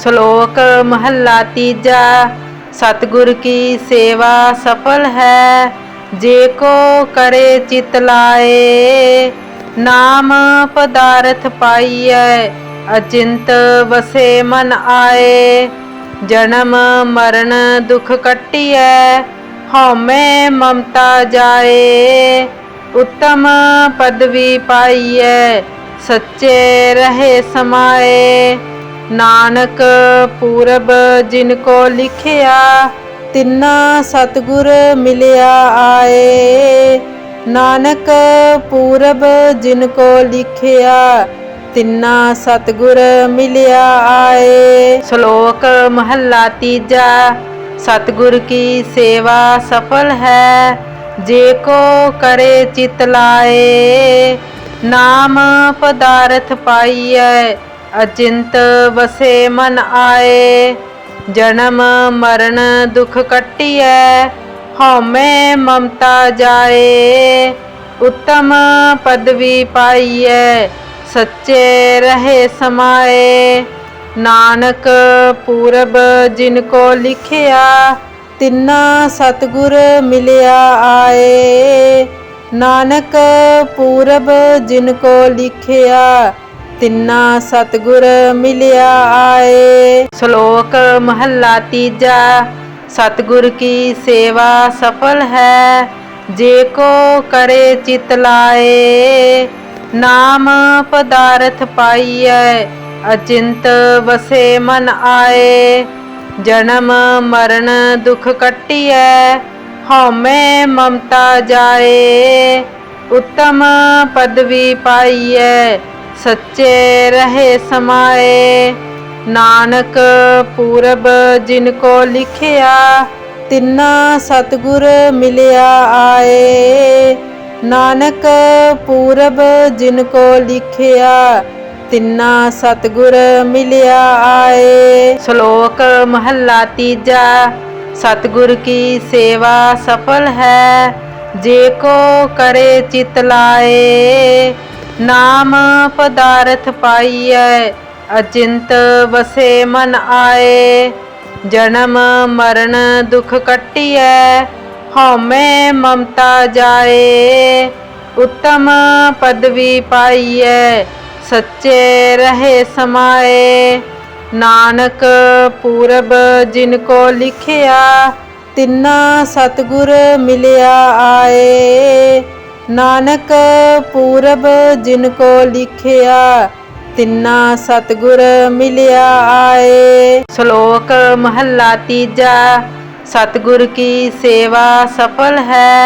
ਸ਼ਲੋਕ ਮਹੱਲਾ ਤੀਜਾ। सतगुर की सेवा सफल है, जेको करे चित लाए। नाम पदार्थ पाइय, अचिंत बसे मन आए। जन्म मरण दुख कटिय, हौमे ममता जाए। उत्तम पदवी पाइय, सच्चे रहे समाए। नानक पूरब जिनको लिखिया, तिन्ना सतगुर मिलिया आए। नानक पूरब जिनको लिखिया, तिन्ना सतगुर मिलिया आए। श्लोक महला तीजा। सतगुर की सेवा सफल है, जेको करे चित लाए। नाम पदार्थ पाइय, अचिंत बसे मन आए। जन्म मरण दुख कटिय, हौमे ममता जाए। उत्तम पदवी पाइय, सच्चे रहे समाए। नानक पूरब जिनको लिखिया, तिन्ना सतगुर मिलिया आए। नानक पूरब जिनको लिखिया, तिन्ना सतगुर मिलिया आए। श्लोक महला तीजा। सतगुर की सेवा सफल है, जेको करे चित लाए। नाम पदार्थ पाइय, अचिंत बसे मन आए। जन्म मरण दुख कटिय, हौमे ममता जाए। उत्तम पदवी पाइय, सच्चे रहे समाए। नानक पूरब जिनको लिखिया, तिन्ना सतगुर मिलिया आए। नानक पूरब जिनको लिखिया, तिन्ना सतगुर मिलिया आए। श्लोक महला तीजा। सतगुर की सेवा सफल है, जेको करे चित लाए। नाम पदार्थ पाइय, अचिंत बसे मन आए। जन्म मरण दुख कटिय, हौमे ममता जाए। उत्तम पदवी पाइय, सच्चे रहे समाए। नानक पूरब जिनको लिखिया, तिन्ना सतगुर मिलिया आए। नानक पूरब जिनको लिखिया, तिन्ना सतगुर मिलिया आए। श्लोक महला तीजा। सतगुर की सेवा सफल है,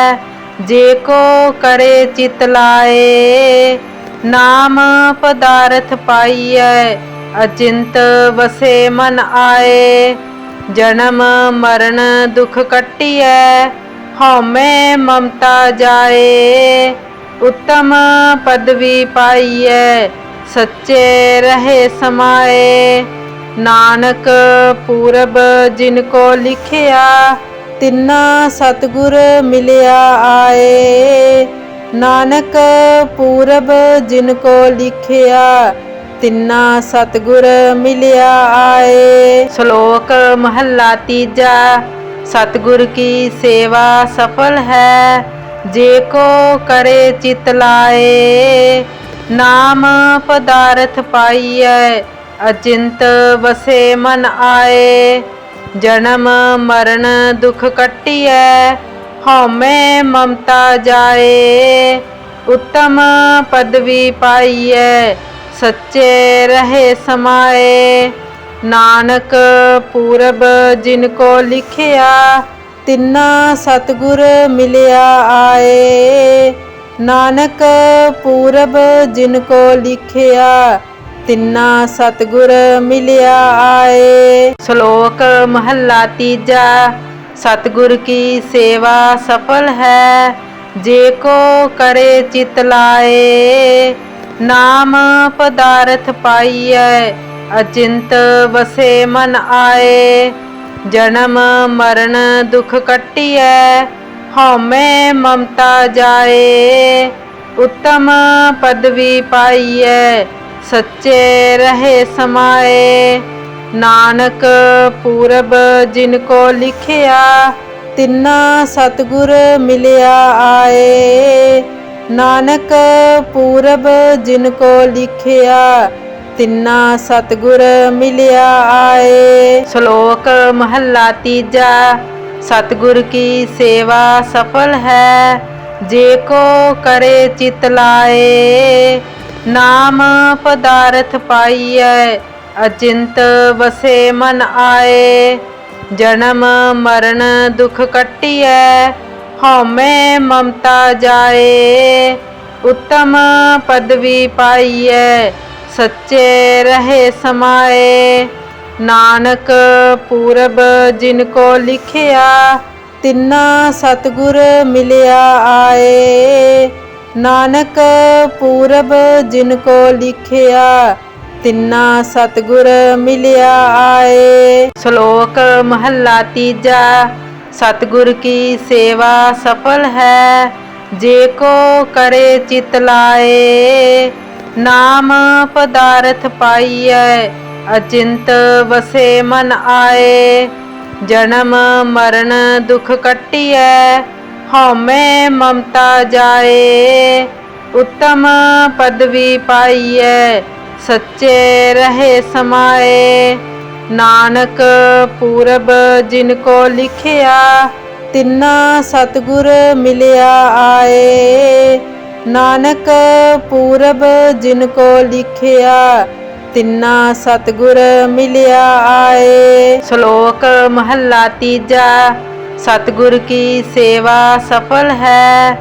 जेको करे चित लाए। नाम पदार्थ पाइय, अचिंत बसे मन आए। जन्म मरण दुख कटिय, हौमे ममता जाए। उत्तम पदवी पाइय, सच्चे रहे समाए। नानक पूरब जिनको लिखिया, तिन्ना सतगुर मिलिया आए। नानक पूरब जिनको लिखिया, तिन्ना सतगुर मिलिया आए। श्लोक महला तीजा। सतगुर की सेवा सफल है, जेको करे चित लाए। नाम पदार्थ पाइय, अचिंत बसे मन आए। जन्म मरण दुख कटिय, हौमे ममता जाए। उत्तम पदवी पाइय, सच्चे रहे समाए। नानक पूरब जिनको लिखिया, तिन्ना सतगुर मिलिया आए। नानक पूरब जिनको लिखिया, तिन्ना सतगुर मिलिया आए। श्लोक महला तीजा। सतगुर की सेवा सफल है, जेको करे चित लाए। नाम पदार्थ पाइय, अचिंत बसे मन आए। जन्म मरण दुख कटिय, हौमे ममता जाए। उत्तम पदवी पाइय, सच्चे रहे समाए। नानक पूरब जिनको लिखिया तिन्ना सतगुर मिलिया आए। नानक पूरब जिनको लिखिया तिन्ना सतगुर मिलिया आए। श्लोक महला तीजा। सतगुर की सेवा सफल है जेको करे चित लाए। नाम पदार्थ पाइयै अचिंत बसे मन आए। जन्म मरण दुख कटियै हौमै ममता जाए। उत्तम पदवी पाइयै सच्चे रहे समाए। नानक पूरब जिनको लिखिया तिन्ना सतगुर मिलिया आए। नानक पूरब जिनको लिखिया तिन्ना सतगुर मिलिया आए। श्लोक महला तीजा। सतगुर की सेवा सफल है जेको करे चित लाए। नाम पदार्थ पाइयै अचिंत बसे मन आए। जन्म मरण दुख कटियै हौमै ममता जाए। उत्तम पदवी पाइयै सच्चे रहे समाए। नानक पूरब जिनको लिखिया तिन्ना सतगुर मिलिया आए। नानक पूरब जिनको लिखिया तिन्ना सतगुर मिलिया आए। श्लोक महला तीजा। सतगुर की सेवा सफल है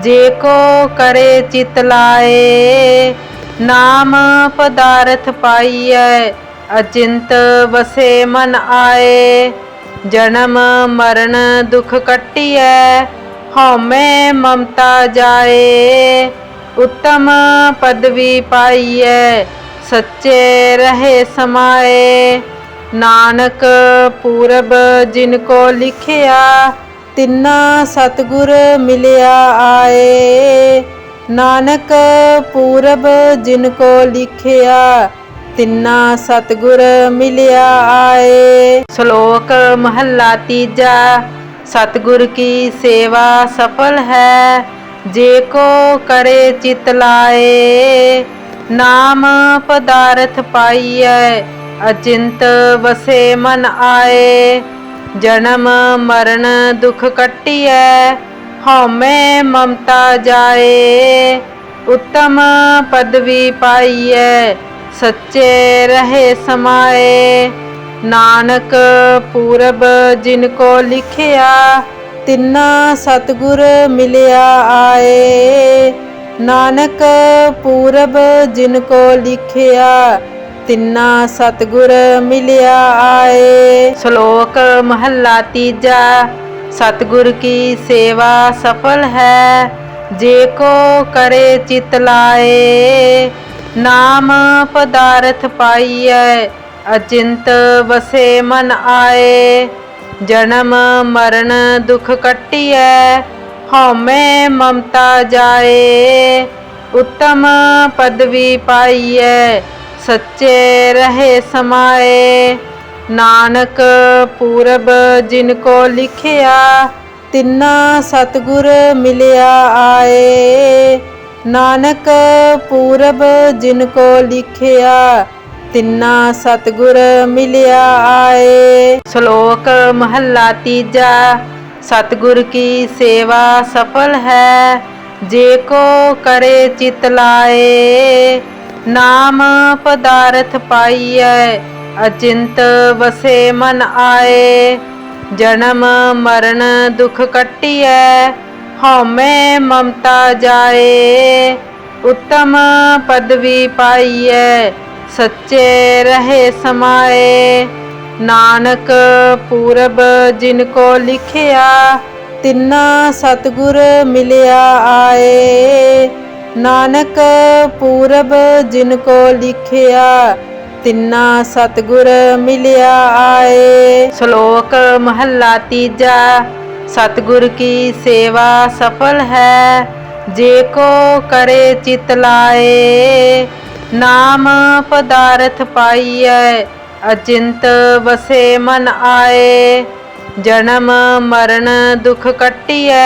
जेको करे चित लाए। नाम पदार्थ पाइयै अचिंत बसे मन आए। जन्म मरण दुख कटियै हौमै ममता जाए। उत्तम पदवी पाइयै सच्चे रहे समाए। नानक पूरब जिनको लिखिया तिन्ना सतगुर मिलिया आए। नानक पूरब जिनको लिखिया तिन्ना सतगुर मिलिया आए। श्लोक महला तीजा। सतगुर की सेवा सफल है जेको करे चित लाए। नाम पदार्थ पाइयै अचिंत बसे मन आए। जन्म मरण दुख कटियै हौमै ममता जाए। उत्तम पदवी पाइयै सच्चे रहे समाए। नानक पूरब जिनको लिखिया तिन्ना सतगुर मिलिया आए। नानक पूरब जिनको लिखिया तिन्ना सतगुर मिलिया आए। श्लोक महला तीजा। सतगुर की सेवा सफल है जेको करे चित लाए। नाम पदार्थ पाइयै अचिंत बसे मन आए। जन्म मरण दुख कटियै हौमै ममता जाए। उत्तम पदवी पाइयै सच्चे रहे समाए। नानक पूरब जिनको लिखिया तिन्ना सतगुर मिलिया आए। नानक पूरब जिनको लिखिया तिन्ना सतगुर मिलिया आए। श्लोक महला तीजा। सतगुर की सेवा सफल है जेको करे चित लाए। नाम पदार्थ पाइयै अचिंत बसे मन आए। जन्म मरण दुख कटियै हौमै ममता जाए। उत्तम पदवी पाइयै सच्चे रहे समाए। नानक पूरब जिनको लिखिया तिन्ना सतगुर मिलिया आए। नानक पूरब जिनको लिखिया तिन्ना सतगुर मिलिया आए। श्लोक महला तीजा। सतगुर की सेवा सफल है जेको करे चित लाए। नाम पदार्थ पाइयै अचिंत वसे मन आए। जन्म मरण दुख कटिए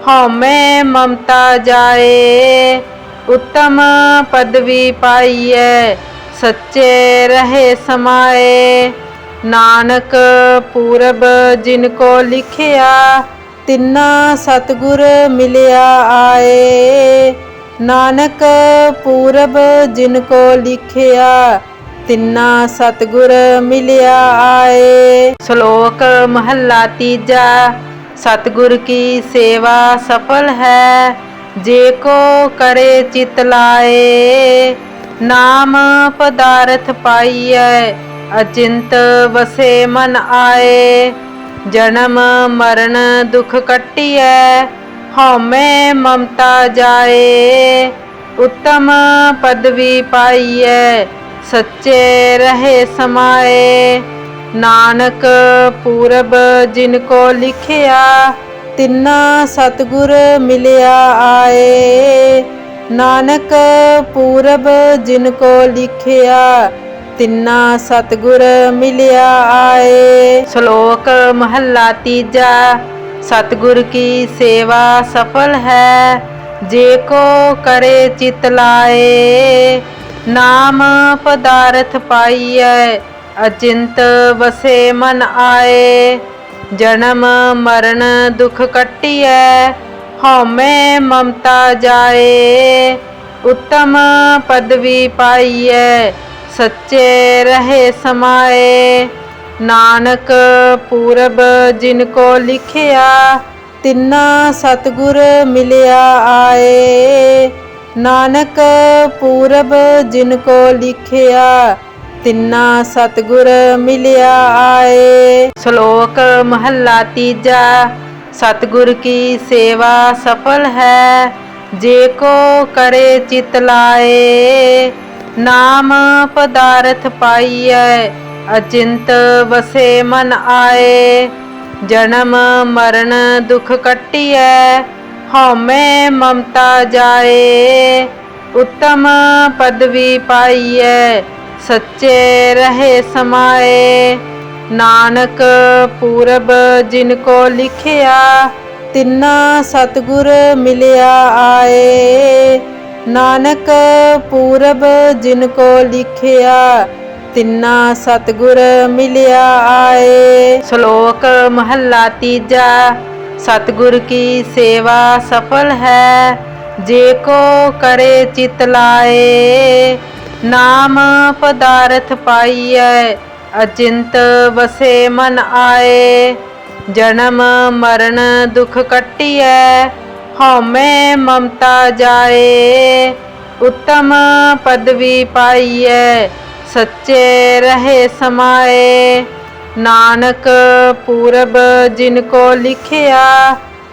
हौमे ममता जाए। उत्तम पदवी पाइए सच्चे रहे समाए। नानक पूरब जिनको लिखिया तिन्ना सतगुर मिलिया आए। नानक पूरब जिनको लिखिया तिन्ना सतगुर मिलिया आए। श्लोक महला तीजा। सतगुर की सेवा सफल है जे को करे चित लाए। नाम पदार्थ पाइए अचिंत वसे मन आए। जन्म मरण दुख कटिए हौमे ममता जाए। उत्तम पदवी पाइए सच्चे रहे समाए। नानक पूरब जिनको लिखिया तिन्ना सतगुर मिलिया आए। नानक पूरब जिनको लिखिया तिन्ना सतगुर मिलिया आए। श्लोक महला तीजा। सतगुर की सेवा सफल है जे को करे चित लाए। नाम पदार्थ पाइए अचिंत वसे मन आए। जन्म मरण दुख कटिए हौमे ममता जाए। उत्तम पदवी पाइए सच्चे रहे समाए। नानक पूरब जिनको लिखिया तिन्ना सतगुर मिलिया आए। नानक पूरब जिनको लिखिया तिन्ना सतगुर मिलिया आए। श्लोक महला तीजा। सतगुर की सेवा सफल है जे को करे चित लाए। नाम पदार्थ पाइए अचिंत वसे मन आए। जन्म मरण दुख कटिए हौमे ममता जाए। उत्तम पदवी पाइए सच्चे रहे समाए। नानक पूरब जिनको लिखिया तिन्ना सतगुर मिलिया आए। नानक पूरब जिनको लिखिया तिन्ना सतगुर मिलिया आए। श्लोक महला तीजा। सतगुर की सेवा सफल है जे को करे चित लाए। नाम पदार्थ पाइए अचिंत वसे मन आए। जन्म मरण दुख कटिए हौमे ममता जाए। उत्तम पदवी पाइए सच्चे रहे समाए। नानक पूरब जिनको लिखिया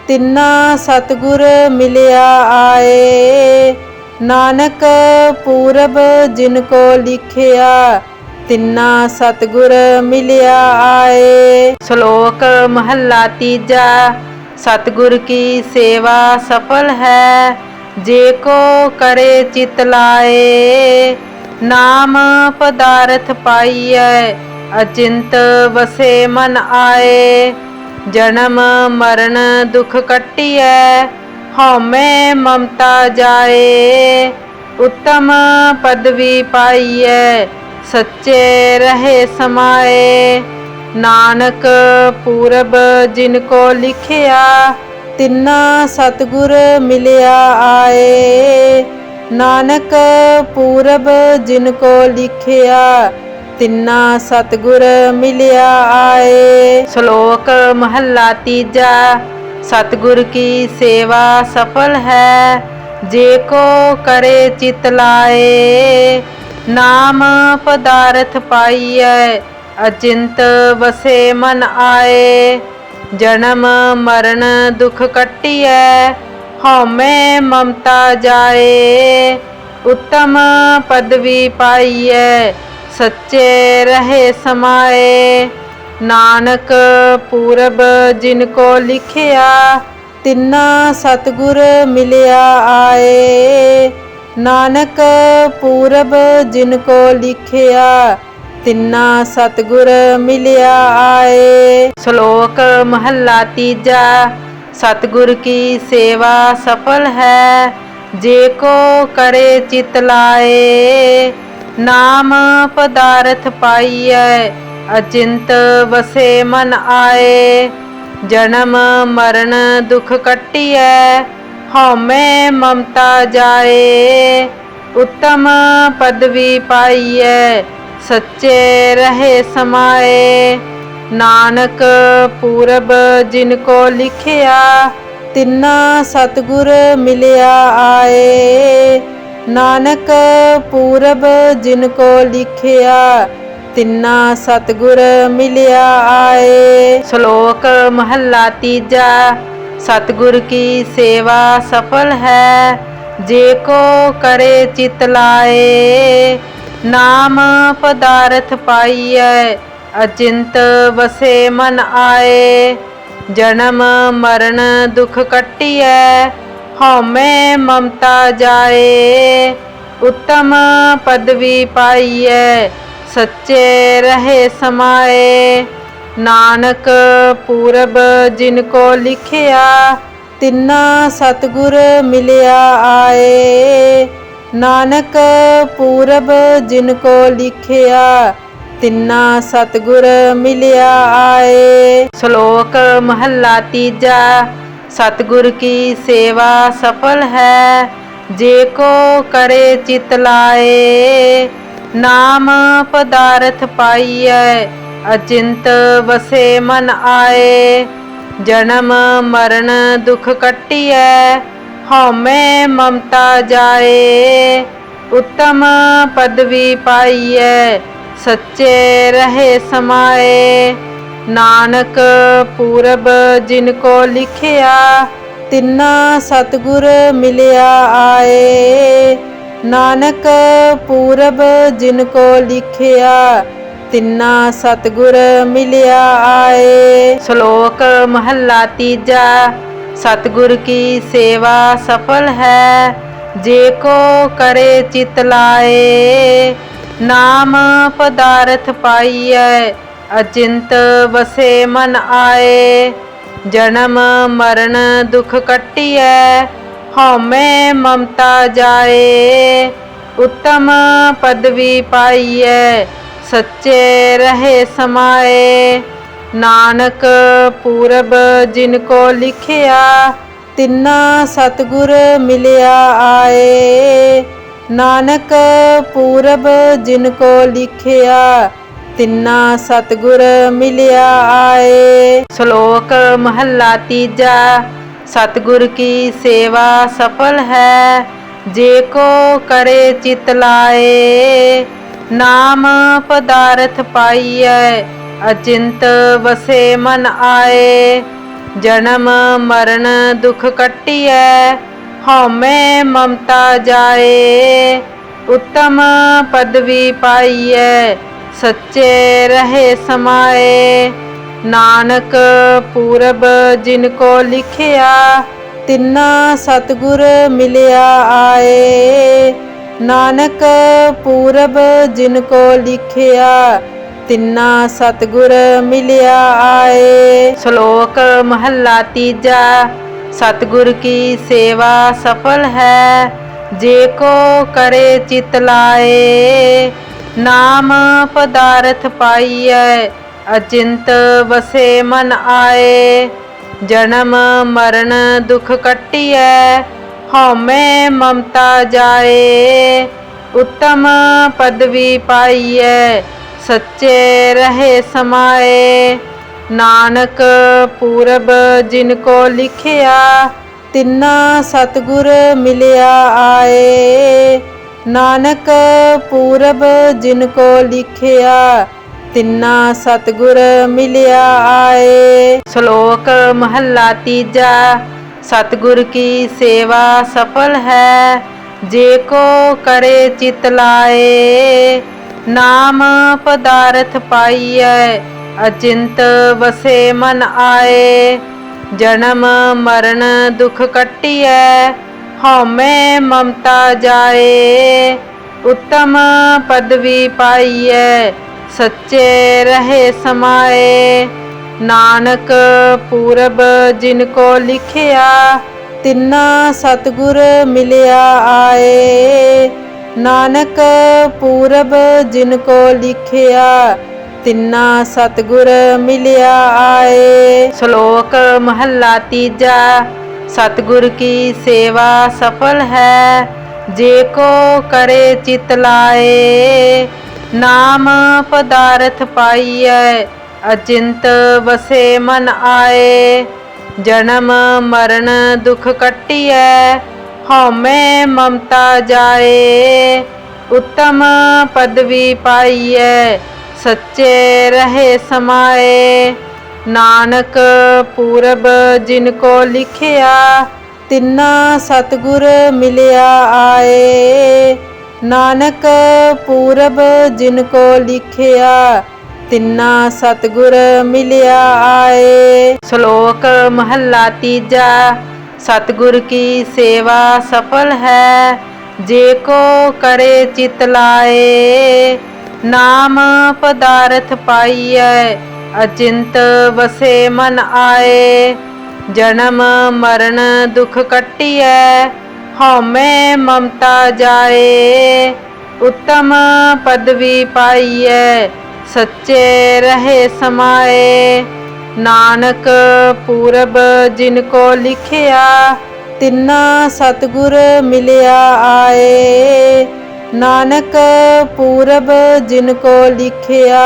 तिन्ना सतगुर मिलिया आए। नानक पूरब जिनको लिखिया तिन्ना सतगुर मिलिया आए। श्लोक महला तीजा। सतगुर की सेवा सफल है जे को करे चित लाए। नाम पदार्थ पाइए अचिंत वसे मन आए। जन्म मरण दुख कटिए हौमे ममता जाए। उत्तम पदवी पाइए सच्चे रहे समाए। नानक पूरब जिनको लिखिया तिन्ना सतगुर मिलिया आए। नानक पूरब जिनको लिखिया तिन्ना सतगुर मिलिया आए। श्लोक महला तीजा। सतगुर की सेवा सफल है जे को करे चित लाए। नाम पदार्थ पाइए अचिंत वसे मन आए। जन्म मरण दुख कटिए हौमे ममता जाए। उत्तम पदवी पाइए सच्चे रहे समाए। नानक पूरब जिनको लिखिया तिन्ना सतगुर मिलिया आए। नानक पूरब जिनको लिखिया तिन्ना सतगुर मिलिया आए। श्लोक महला तीजा। सतगुर की सेवा सफल है, जे को करे चित लाए। नाम पदार्थ पाइयै, अचिंत वसे मन आए। जन्म मरण दुख कटियै, हौमै ममता जाए। उत्तम पदवी पाइयै, सच्चे रहे समाए। नानक पूरब जिनको लिखिया, तिन्ना सतगुर मिलिया आए। नानक पूरब जिनको लिखिया, तिन्ना सतगुर मिलिया आए। श्लोक महला तीजा। सतगुर की सेवा सफल है, जे को करे चित लाए। नाम पदार्थ पाइयै, अचिंत वसे मन आए। जन्म मरण दुख कटियै, हौमै ममता जाए। उत्तम पदवी पाइयै, सच्चे रहे समाए। नानक पूरब जिनको लिखिया, तिन्ना सतगुर मिलिया आए। नानक पूरब जिनको लिखिया, तिन्ना सतगुर मिलिया आए। श्लोक महला तीजा। सतगुर की सेवा सफल है, जे को करे चित लाए। नाम पदार्थ पाइयै, अचिंत वसे मन आए। जन्म मरण दुख कटियै, हौमै ममता जाए। उत्तम पदवी पाइयै, सच्चे रहे समाए। नानक पूरब जिनको लिखिया, तिन्ना सतगुर मिलिया आए। नानक पूरब जिनको लिखिया, तिन्ना सतगुर मिलिया आए। श्लोक महला तीजा। सतगुर की सेवा सफल है, जे को करे चित लाए। नाम पदार्थ पाइयै, अचिंत वसे मन आए। जन्म मरण दुख कटियै, हौमै ममता जाए। उत्तम पदवी पाइयै, सच्चे रहे समाए। नानक पूरब जिनको लिखिया, तिन्ना सतगुर मिलिया आए। नानक पूरब जिनको लिखिया, तिन्ना सतगुर मिलिया आए। श्लोक महला तीजा। सतगुर की सेवा सफल है, जे को करे चित लाए। नाम पदार्थ पाइयै, अचिंत वसे मन आए। जन्म मरण दुख कटियै, हौमै ममता जाए। उत्तम पदवी पाइयै, सच्चे रहे समाए। नानक पूरब जिनको लिखिया, तिन्ना सतगुर मिलिया आए। नानक पूरब जिनको लिखिया, तिन्ना सतगुर मिलिया आए। श्लोक महला तीजा। सतगुर की सेवा सफल है, जे को करे चित लाए। नाम पदार्थ पाइयै, अचिंत वसे मन आए। जन्म मरण दुख कटियै, हौमै ममता जाए। उत्तम पदवी पाइयै, सच्चे रहे समाए। नानक पूरब जिनको लिखिया, तिन्ना सतगुर मिलिया आए। नानक पूरब जिनको लिखिया, तिन्ना सतगुर मिलिया आए। श्लोक महला तीजा। सतगुर की सेवा सफल है, जे को करे चित लाए। नाम पदार्थ पाइयै, अचिंत वसे मन आए। जन्म मरण दुख कटियै, हौमै ममता जाए। उत्तम पदवी पाइयै, सच्चे रहे समाए। नानक पूरब जिनको लिखिया, तिन्ना सतगुर मिलिया आए। नानक पूरब जिनको लिखिया, तिन्ना सतगुर मिलिया आए। श्लोक महला तीजा। सतगुर की सेवा सफल है, जेको करे चित लाए। नाम पदार्थ पाइयै, अचिंत बसे मन आए। जन्म मरण दुख कटियै, हौमै ममता जाए। उत्तम पदवी पाइयै, सच्चे रहे समाए। नानक पूरब जिनको लिखिया, तिन्ना सतगुर मिलिया आए। नानक पूरब जिनको लिखिया, तिन्ना सतगुर मिलिया आए। श्लोक महला तीजा। सतगुर की सेवा सफल है, जेको करे चित लाए। नाम पदार्थ पाइयै, अचिंत बसे मन आए। जन्म मरण दुख कटियै, हौमै ममता जाए। उत्तम पदवी पाइयै, सच्चे रहे समाए। नानक पूरब जिनको लिखिया, तिन्ना सतगुर मिलिया आए। नानक पूरब जिनको लिखिया,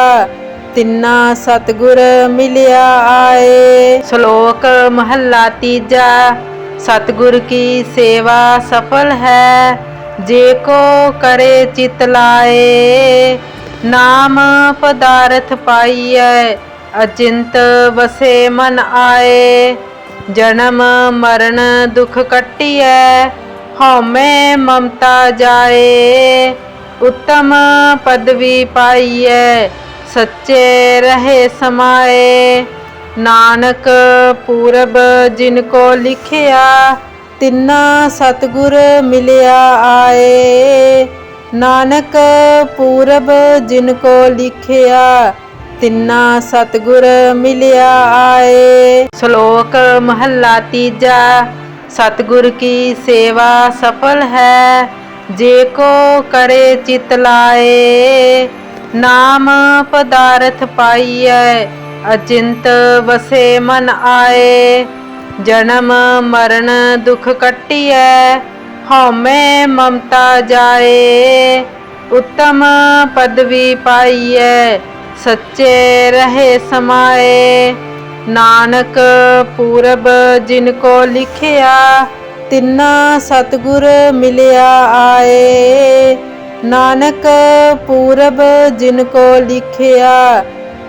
तिन्ना सतगुर मिलिया आए। श्लोक महला तीजा। सतगुर की सेवा सफल है, जेको करे चित लाए। नाम पदार्थ पाइयै, अचिंत बसे मन आए। जन्म मरण दुख कटियै, हौमै ममता जाए। उत्तम पदवी पाइयै, सच्चे रहे समाए। नानक पूरब जिनको लिखिया, तिन्ना सतगुर मिलिया आए। नानक पूरब जिनको लिखिया, तिन्ना सतगुर मिलिया आए। श्लोक महला तीजा। सतगुर की सेवा सफल है, जेको करे चित लाए। नाम पदार्थ पाइयै, अचिंत बसे मन आए। जन्म मरण दुख कटियै, हौमै ममता जाए। उत्तम पदवी पाइयै, सच्चे रहे समाए। नानक पूरब जिनको लिखिया, तिन्ना सतगुर मिलिया आए। नानक पूरब जिनको लिखिया,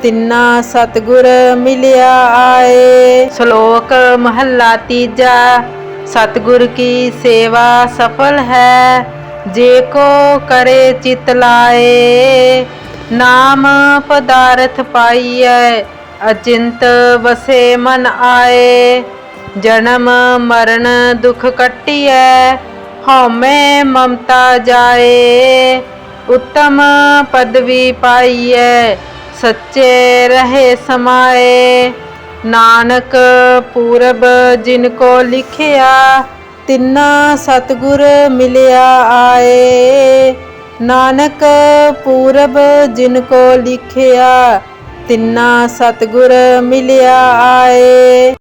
तिन्ना सतगुर मिलिया आए। श्लोक महला तीजा। सतगुर की सेवा सफल है, जेको करे चित लाए। नाम पदार्थ पाइयै, अचिंत बसे मन आए। जन्म मरण दुख कटियै, हौमै ममता जाए। उत्तम पदवी पाइयै, सच्चे रहे समाए। नानक पूरब जिनको लिखिया, तिन्ना सतगुर मिलिया आए। नानक पूरब जिनको लिखिया, तिन्ना सतगुर मिलिया आए।